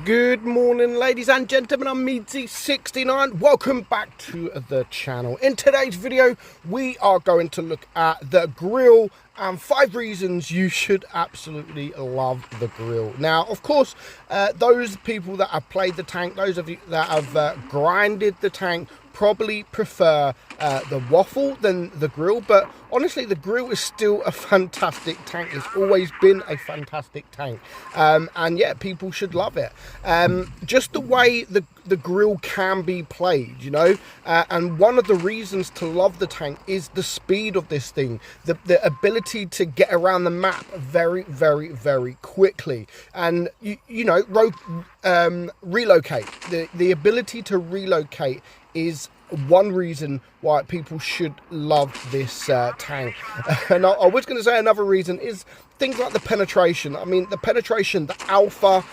Good morning, ladies and gentlemen. I'm meadsyreplays. Welcome back to the channel. In today's video, we are going to look at the GRILLE and 5 reasons you should absolutely love the GRILLE. Now, of course, those people that have played the tank, those of you that have grinded the tank, probably prefer the waffle than the GRILLE, but honestly the GRILLE is still a fantastic tank. It's always been a fantastic tank, and yeah, people should love it. Just the way the GRILLE can be played, you know, and one of the reasons to love the tank is the speed of this thing, the ability to get around the map very, very, very quickly, and you know, relocate. The ability to relocate is one reason why people should love this tank. And I was going to say another reason is things like the penetration. I mean, the penetration, the alpha,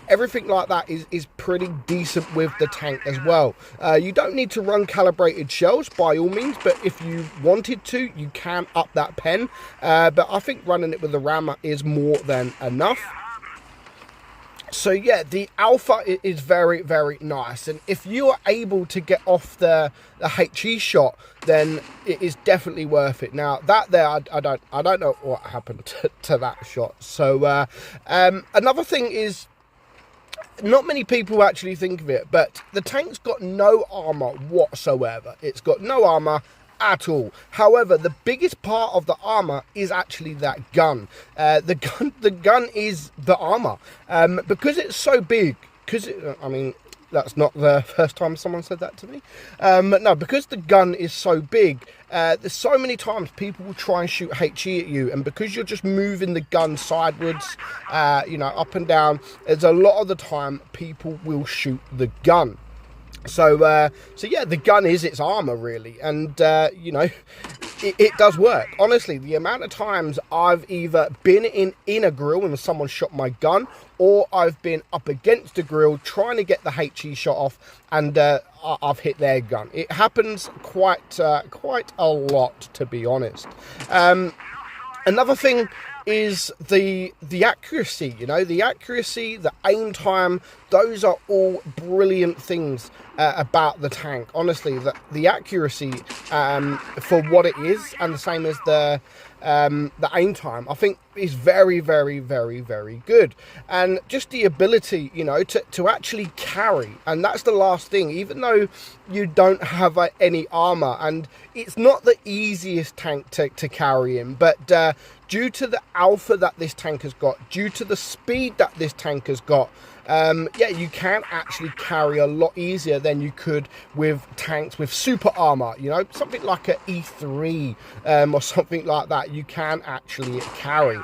everything like that is pretty decent with the tank as well. You don't need to run calibrated shells by all means, but if you wanted to, you can up that pen. But I think running it with the rammer is more than enough. So yeah, the alpha is very, very nice, and if you are able to get off the HE shot, then it is definitely worth it. Now that there, I don't know what happened to that shot. So another thing is, not many people actually think of it, but the tank's got no armor whatsoever. It's got no armor at all. However, the biggest part of the armor is actually that gun. The gun is the armor, because it's so big. I mean, that's not the first time someone said that to me. No, because the gun is so big, there's so many times people will try and shoot HE at you, and because you're just moving the gun sideways, you know, up and down, there's a lot of the time people will shoot the gun. So yeah, the gun is its armor really, and you know, it does work. Honestly, the amount of times I've either been in a GRILLE and someone shot my gun, or I've been up against a GRILLE trying to get the HE shot off, and I've hit their gun. It happens quite a lot, to be honest. Another thing is the accuracy. You know, the accuracy, the aim time, those are all brilliant things about the tank. Honestly, the accuracy for what it is, and the same as the aim time, I think is very, very, very, very good. And just the ability, you know, to actually carry, and that's the last thing. Even though you don't have any armor, and it's not the easiest tank to carry in, but due to the alpha that this tank has got, due to the speed that this tank has got, yeah, you can actually carry a lot easier than you could with tanks with super armor. You know, something like an E3 or something like that, you can actually carry.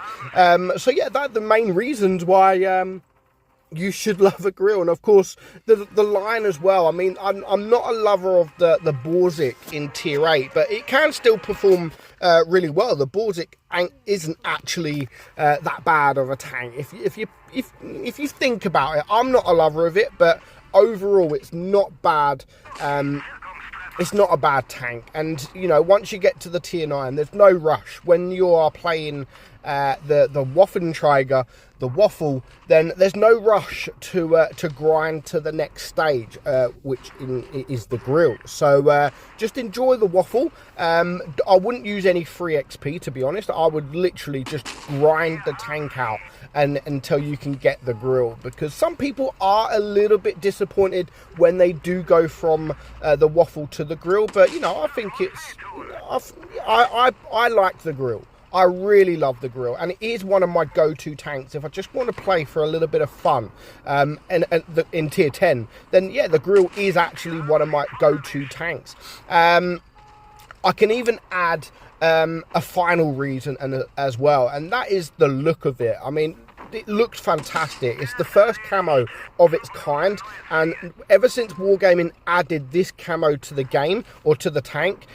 So yeah, that's the main reasons why you should love a GRILLE. And of course the line as well. I mean, I'm not a lover of the Borzik in tier 8, but it can still perform really well. The Borzik isn't actually that bad of a tank if you think about it. I'm not a lover of it, but overall it's not bad. It's not a bad tank, and you know, once you get to the tier 9, there's no rush. When you are playing the Waffensteiger, the waffle, then there's no rush to grind to the next stage, which is the GRILLE. So just enjoy the waffle. I wouldn't use any free XP, to be honest. I would literally just grind the tank out until you can get the GRILLE, because some people are a little bit disappointed when they do go from the waffle to the GRILLE. But you know, I think it's I like the GRILLE. I really love the GRILLE, and it is one of my go-to tanks if I just want to play for a little bit of fun. And in tier 10, then yeah, the GRILLE is actually one of my go-to tanks. I can even add a final reason as well, and that is the look of it. I mean, it looks fantastic. It's the first camo of its kind, and ever since Wargaming added this camo to the game, or to the tank,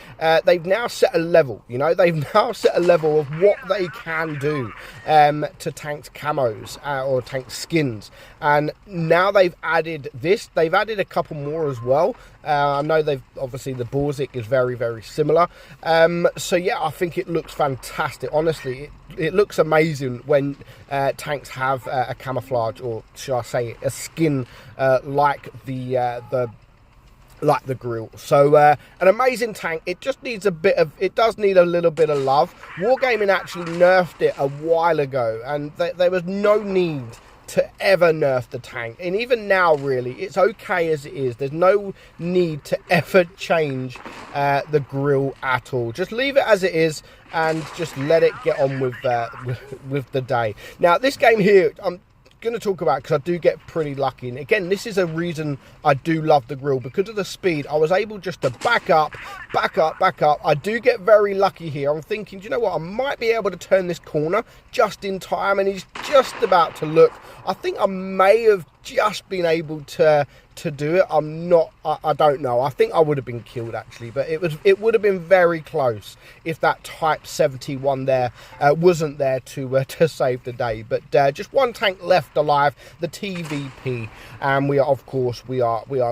they've now set a level. You know, they've now set a level of what they can do to tanks camos or tank skins, and now they've added this. They've added a couple more as well. I know they've obviously, the Borzik is very, very similar. So yeah, I think it looks fantastic. Honestly, it looks amazing when tanks have a camouflage, or should I say a skin like the GRILLE. So an amazing tank. It just needs it does need a little bit of love. Wargaming actually nerfed it a while ago, and there was no need to ever nerf the tank. And even now, really, it's okay as it is. There's no need to ever change the GRILLE at all. Just leave it as it is and just let it get on with the day. Now, this game here, I'm going to talk about because I do get pretty lucky, and again, this is a reason I do love the GRILLE. Because of the speed, I was able just to back up. I do get very lucky here. I'm thinking, do you know what, I might be able to turn this corner just in time, and he's just about to look. I think I may have just been able to do it. I don't know. I think I would have been killed actually, but it would have been very close if that Type 71 there wasn't there to save the day. But just one tank left alive, the TVP, and we are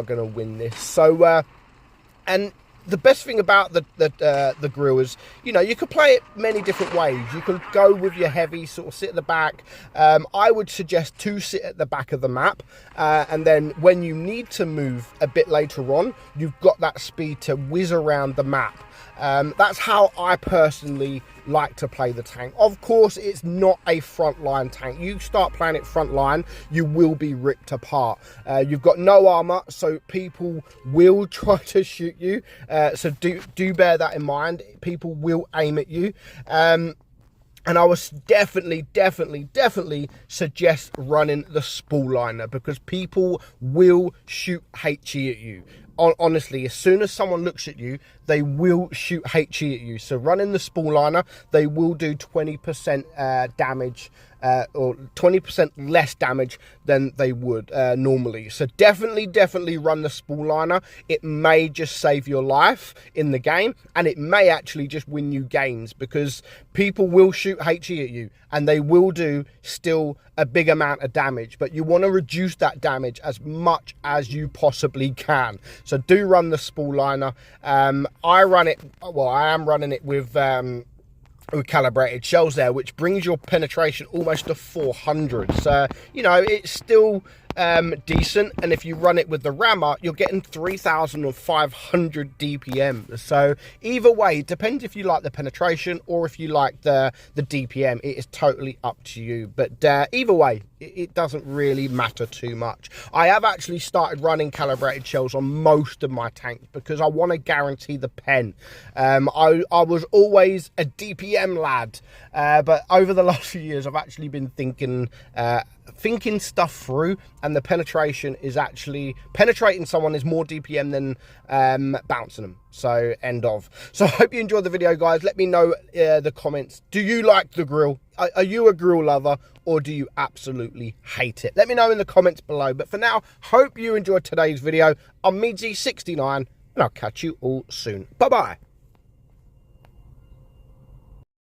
going to win this. So and the best thing about the GRILLE is, you know, you can play it many different ways. You can go with your heavy, sort of sit at the back. I would suggest to sit at the back of the map, and then when you need to move a bit later on, you've got that speed to whiz around the map. That's how I personally like to play the tank. Of course, it's not a frontline tank. You start playing it frontline, you will be ripped apart. You've got no armor, so people will try to shoot you. So do bear that in mind. People will aim at you. And I would definitely suggest running the spool liner, because people will shoot HE at you. Honestly, as soon as someone looks at you, they will shoot HE at you. So running the spool liner, they will do 20% damage, or 20% less damage than they would normally. So definitely run the spool liner. It may just save your life in the game, and it may actually just win you games, because people will shoot HE at you, and they will do still a big amount of damage, but you want to reduce that damage as much as you possibly can. So do run the spool liner. I am running it with calibrated shells there, which brings your penetration almost to 400. So, you know, it's still decent, and if you run it with the rammer, you're getting 3,500 DPM. So either way, it depends if you like the penetration or if you like the DPM. It is totally up to you, but either way, it doesn't really matter too much. I have actually started running calibrated shells on most of my tanks because I want to guarantee the pen. I was always a DPM lad, but over the last few years I've actually been thinking stuff through, and the penetration is actually, penetrating someone is more DPM than bouncing them. So end of. So I hope you enjoyed the video, guys. Let me know the comments. Do you like the GRILLE? Are you a GRILLE lover, or do you absolutely hate it? Let me know in the comments below. But for now, hope you enjoyed today's video. I'm meadsy69, and I'll catch you all soon. Bye bye.